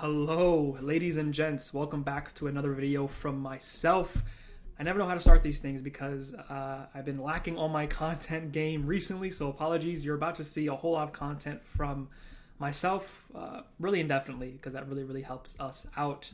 Hello, ladies and gents. Welcome back to another video from myself. I never know how to start these things because I've been lacking on my content game recently, so apologies. You're about to see a whole lot of content from myself really indefinitely because that really helps us out.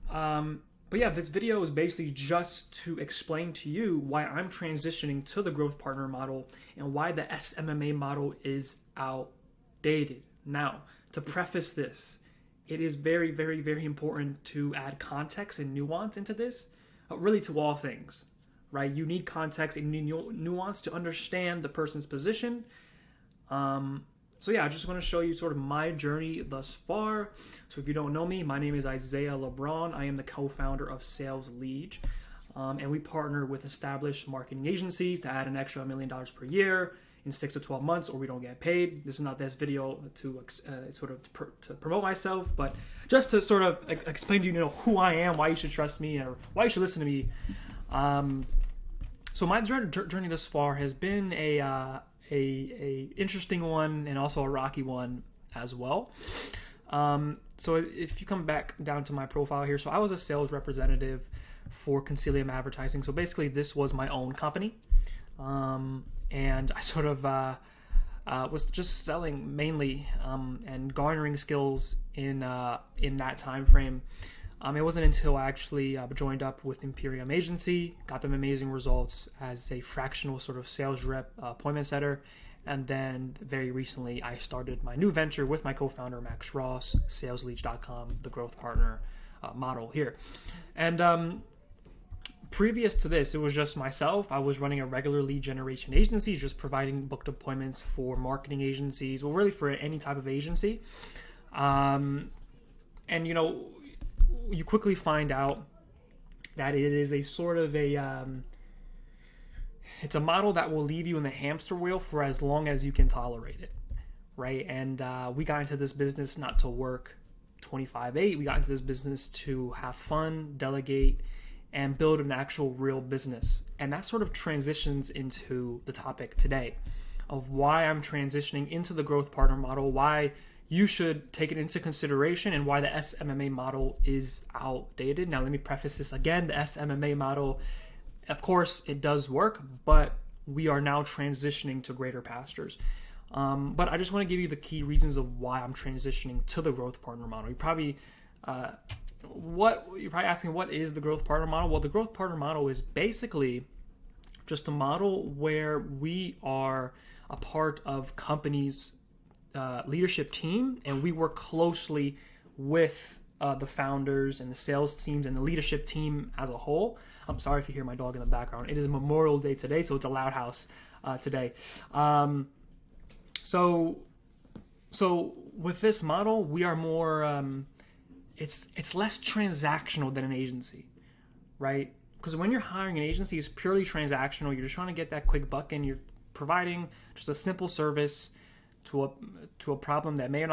But yeah, this video is basically just to explain to you why I'm transitioning to the growth partner model and why the SMMA model is outdated. Now, to preface this, it is very important to add context and nuance into this, really to all things, right? You need context and you need nuance to understand the person's position. So yeah, I just want to show you sort of my journey thus far. So if you don't know me, my name is Isaiah LeBron. I am the co-founder of SalesLiege, and we partner with established marketing agencies to add an extra $1 million per year in 6 to 12 months, or we don't get paid. This is not this video to to promote myself, but just to sort of explain to you, who I am, why you should trust me, or why you should listen to me. So my journey thus far has been a interesting one and also a rocky one as well. So if you come back down to my profile here, so I was a sales representative for Concilium Advertising. So basically, this was my own company. And I sort of was just selling mainly and garnering skills in that time frame. It wasn't until I actually joined up with Imperium Agency, got them amazing results as a fractional sort of sales rep appointment setter. And then very recently, I started my new venture with my co-founder, Max Ross, salesliege.com, the growth partner model here. And previous to this, it was just myself. I was running a regular lead generation agency, just providing booked appointments for marketing agencies, well, really for any type of agency. And, you quickly find out that it is a sort of it's a model that will leave you in the hamster wheel for as long as you can tolerate it, right? And we got into this business not to work 25/8. We got into this business to have fun, delegate, and build an actual real business. And that sort of transitions into the topic today of why I'm transitioning into the growth partner model, why you should take it into consideration, and why the SMMA model is outdated. Now, let me preface this again. The SMMA model, of course, it does work, but we are now transitioning to greater pastures. But I just want to give you the key reasons of why I'm transitioning to the growth partner model. You're probably asking, what is the growth partner model? Well, the growth partner model is basically just a model where we are a part of companies' leadership team, and we work closely with the founders and the sales teams and the leadership team as a whole. I'm sorry if you hear my dog in the background. It is Memorial Day today, so it's a loud house today. So with this model, we are more it's less transactional than an agency, right? Because when you're hiring an agency, it's purely transactional. You're just trying to get that quick buck, and you're providing just a simple service to a problem that may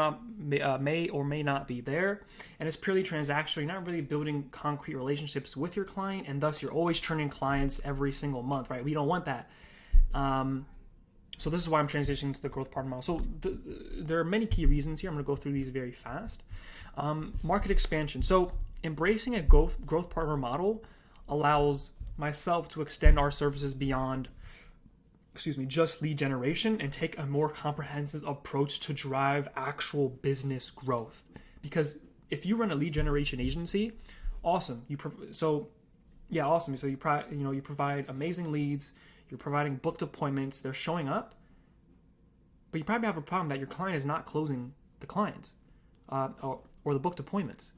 or may not be there, and it's purely transactional. You're not really building concrete relationships with your client, and thus you're always turning clients every single month, right? We don't want that. So this is why I'm transitioning to the growth partner model. So there are many key reasons here. I'm going to go through these very fast. Market expansion. So embracing a growth partner model allows myself to extend our services beyond just lead generation and take a more comprehensive approach to drive actual business growth. Because if you run a lead generation agency, awesome. So you provide amazing leads. You're providing booked appointments. They're showing up, but you probably have a problem that your client is not closing the clients or the booked appointments,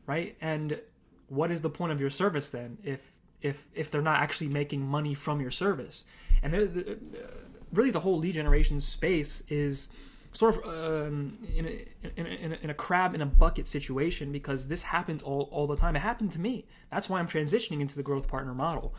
right? And what is the point of your service then if they're not actually making money from your service? And really, the whole lead generation space is sort of in a crab in a bucket situation, because this happens all the time. It happened to me. That's why I'm transitioning into the growth partner model.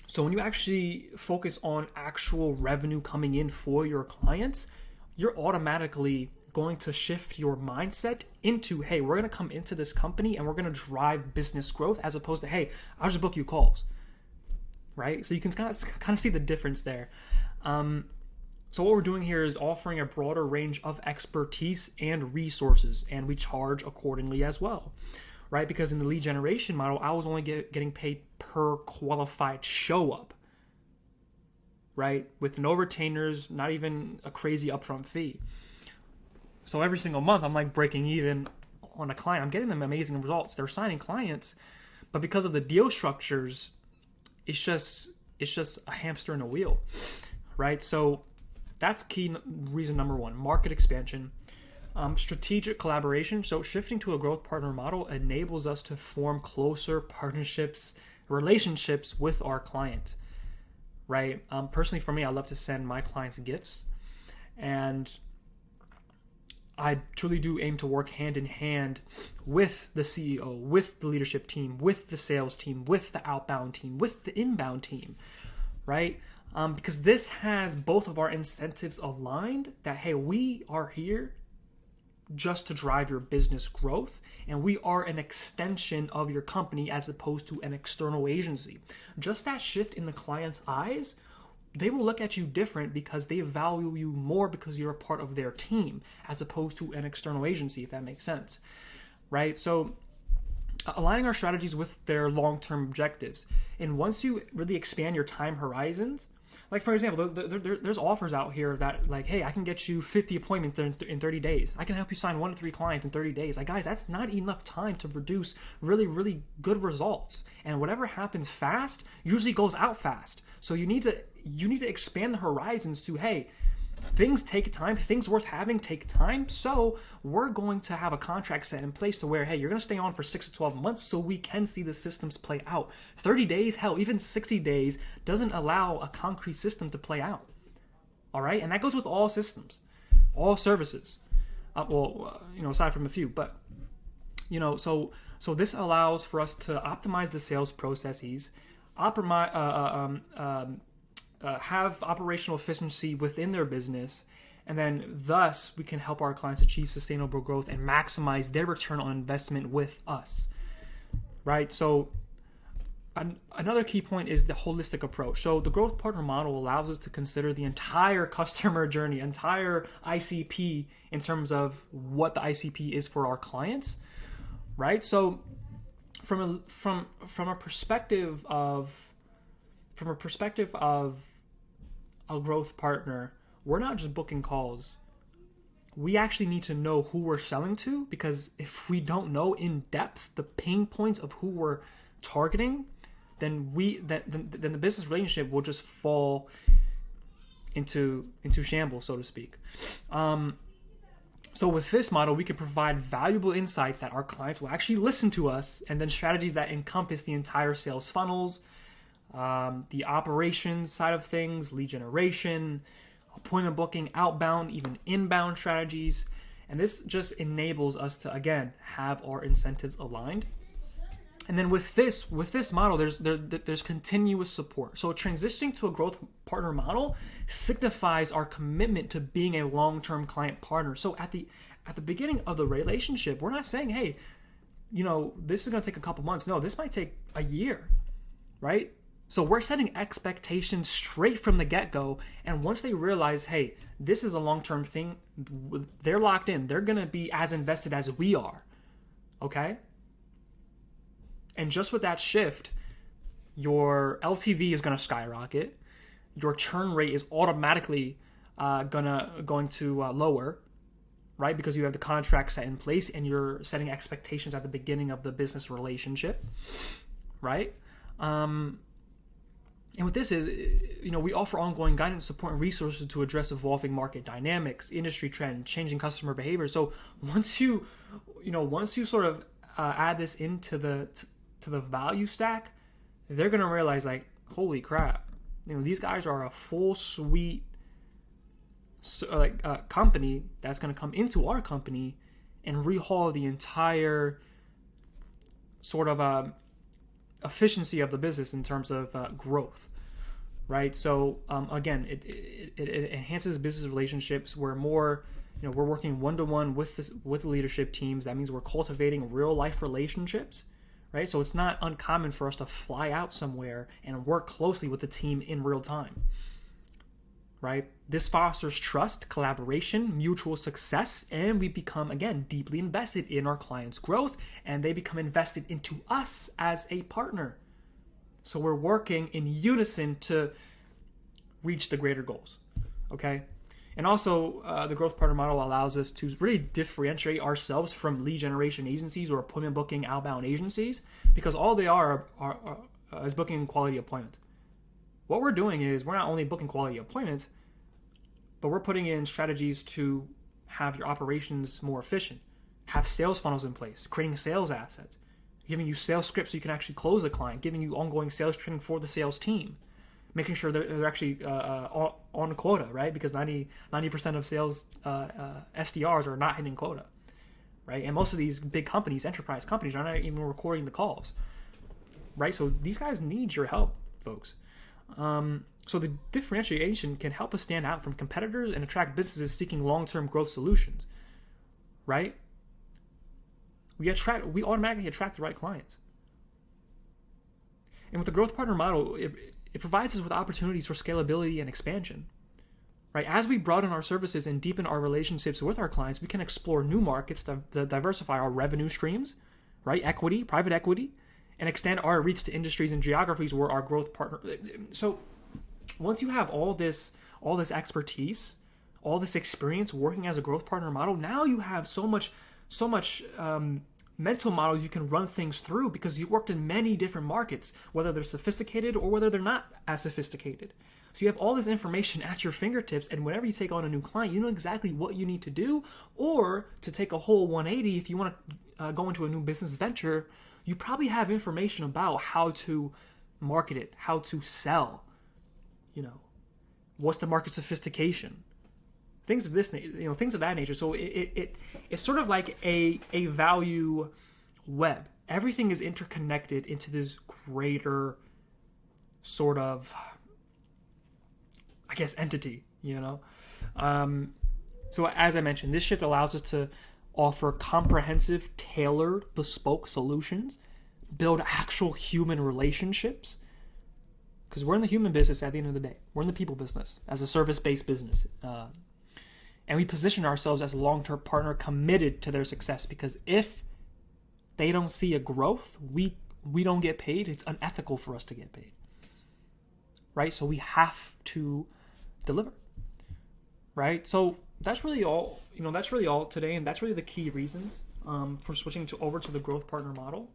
So when you actually focus on actual revenue coming in for your clients, you're automatically going to shift your mindset into, hey, we're going to come into this company and we're going to drive business growth, as opposed to, hey, I'll just book you calls, right? So you can kind of see the difference there. So what we're doing here is offering a broader range of expertise and resources, and we charge accordingly as well, right? Because in the lead generation model, I was only getting paid per qualified show up, right? With no retainers, not even a crazy upfront fee. So every single month, I'm like breaking even on a client. I'm getting them amazing results. They're signing clients, but because of the deal structures, it's just a hamster in a wheel, right? So that's key reason number one: market expansion, strategic collaboration. So shifting to a growth partner model enables us to form closer relationships with our clients, right? Personally, for me, I love to send my clients gifts, and I truly do aim to work hand in hand with the CEO, with the leadership team, with the sales team, with the outbound team, with the inbound team, right? Because this has both of our incentives aligned that, hey, we are here just to drive your business growth, and we are an extension of your company as opposed to an external agency. Just that shift in the client's eyes, they will look at you different because they value you more because you're a part of their team as opposed to an external agency, if that makes sense, right? So aligning our strategies with their long-term objectives. And once you really expand your time horizons, like for example, there's offers out here that like, hey, I can get you 50 appointments in 30 days. I can help you sign 1 to 3 clients in 30 days. Like, guys, that's not enough time to produce really, really good results. And whatever happens fast usually goes out fast. So you need to expand the horizons to, hey, things take time, things worth having take time. So we're going to have a contract set in place to where, hey, you're going to stay on for 6 to 12 months so we can see the systems play out. 30 days, hell, even 60 days doesn't allow a concrete system to play out. All right. And that goes with all systems, all services. Aside from a few, but, so this allows for us to optimize the sales processes, have operational efficiency within their business, and then thus we can help our clients achieve sustainable growth and maximize their return on investment with us, right? So another key point is the holistic approach. So the growth partner model allows us to consider the entire customer journey, entire ICP in terms of what the ICP is for our clients, right? So from a perspective of a growth partner, we're not just booking calls. We actually need to know who we're selling to, because if we don't know in depth the pain points of who we're targeting, then the business relationship will just fall into shambles, so to speak. So with this model, we can provide valuable insights that our clients will actually listen to us, and then strategies that encompass the entire sales funnels, the operations side of things, lead generation, appointment booking, outbound, even inbound strategies. And this just enables us to, again, have our incentives aligned. And then with this model, there's continuous support. So transitioning to a growth partner model signifies our commitment to being a long-term client partner. So at the beginning of the relationship, we're not saying, hey, this is going to take a couple months. No, this might take a year, right? So we're setting expectations straight from the get-go. And once they realize, hey, this is a long-term thing, they're locked in. They're going to be as invested as we are, okay? And just with that shift, your LTV is going to skyrocket. Your churn rate is automatically going to lower, right? Because you have the contract set in place and you're setting expectations at the beginning of the business relationship, right? And what this is, we offer ongoing guidance, support, and resources to address evolving market dynamics, industry trends, changing customer behavior. So once you sort of add this into the value stack, they're going to realize, like, holy crap, these guys are a full suite company that's going to come into our company and rehaul the entire sort of efficiency of the business in terms of growth, right? So again, it enhances business relationships. We're more, we're working one-to-one with the leadership teams. That means we're cultivating real life relationships, right? So it's not uncommon for us to fly out somewhere and work closely with the team in real time, right? This fosters trust, collaboration, mutual success, and we become, again, deeply invested in our clients' growth, and they become invested into us as a partner. So we're working in unison to reach the greater goals, okay? And also, the growth partner model allows us to really differentiate ourselves from lead generation agencies or appointment booking outbound agencies, because all they are is booking quality appointments. What we're doing is we're not only booking quality appointments, but we're putting in strategies to have your operations more efficient, have sales funnels in place, creating sales assets, giving you sales scripts so you can actually close a client, giving you ongoing sales training for the sales team, making sure they're actually on quota, right? Because 90% of sales SDRs are not hitting quota, right? And most of these big companies, enterprise companies, are not even recording the calls, right? So these guys need your help, folks. So the differentiation can help us stand out from competitors and attract businesses seeking long-term growth solutions, right? We automatically attract the right clients. And with the growth partner model, it provides us with opportunities for scalability and expansion, right? As we broaden our services and deepen our relationships with our clients, we can explore new markets to diversify our revenue streams, right? Equity, private equity, and extend our reach to industries and geographies where our growth partner. So once you have all this expertise, all this experience working as a growth partner model, now you have so much mental models you can run things through, because you worked in many different markets, whether they're sophisticated or whether they're not as sophisticated. So you have all this information at your fingertips, and whenever you take on a new client, you know exactly what you need to do, or to take a whole 180 if you want to go into a new business venture. You probably have information about how to market it, how to sell, what's the market sophistication, things of that nature. So it's sort of like a value web. Everything is interconnected into this greater sort of, I guess, entity, So as I mentioned, this shift allows us to offer comprehensive, tailored, bespoke solutions, build actual human relationships, because we're in the human business at the end of the day. We're in the people business as a service-based business. And we position ourselves as a long-term partner committed to their success, because if they don't see a growth, we don't get paid. It's unethical for us to get paid, right? So we have to deliver, right? So that's really all, today, and that's really the key reasons for switching over to the growth partner model.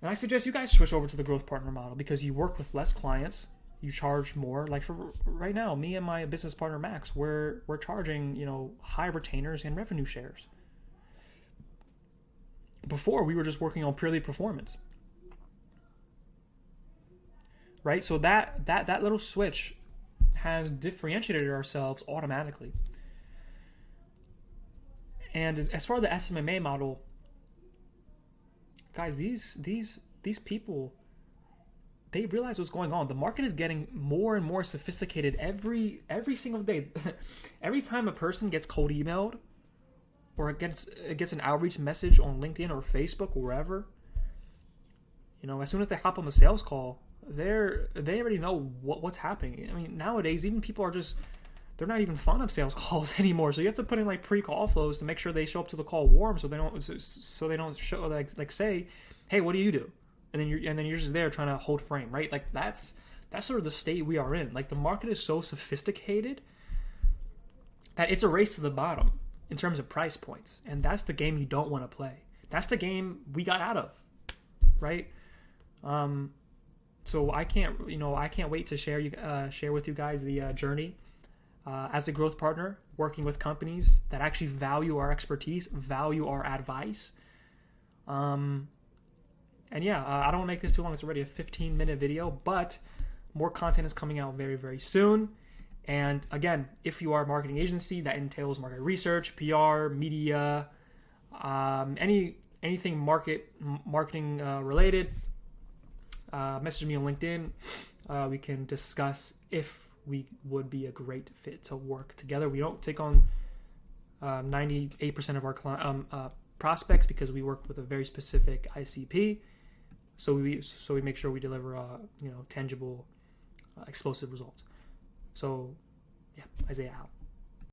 And I suggest you guys switch over to the growth partner model, because you work with less clients, you charge more. Like for right now, me and my business partner Max, we're charging high retainers and revenue shares. Before, we were just working on purely performance, right? So that little switch has differentiated ourselves automatically. And as far as the SMMA model, guys, these people, they realize what's going on. The market is getting more and more sophisticated every single day. Every time a person gets cold emailed or gets an outreach message on LinkedIn or Facebook or wherever, as soon as they hop on the sales call, they already know what's happening. I mean, nowadays, even people they're not even fond of sales calls anymore. So you have to put in like pre-call flows to make sure they show up to the call warm, so they don't show like say, hey, what do you do? And then you're just there trying to hold frame, right? Like that's sort of the state we are in. Like the market is so sophisticated that it's a race to the bottom in terms of price points, and that's the game you don't want to play. That's the game we got out of, right? So I can't wait to share with you guys the journey as a growth partner, working with companies that actually value our expertise, value our advice. And yeah, I don't want to make this too long. It's already a 15-minute video, but more content is coming out very, very soon. And again, if you are a marketing agency, that entails market research, PR, media, anything marketing related, message me on LinkedIn. We can discuss if we would be a great fit to work together. We don't take on 98% of our prospects, because we work with a very specific ICP. So we make sure we deliver tangible, explosive results. So Yeah, Isaiah out.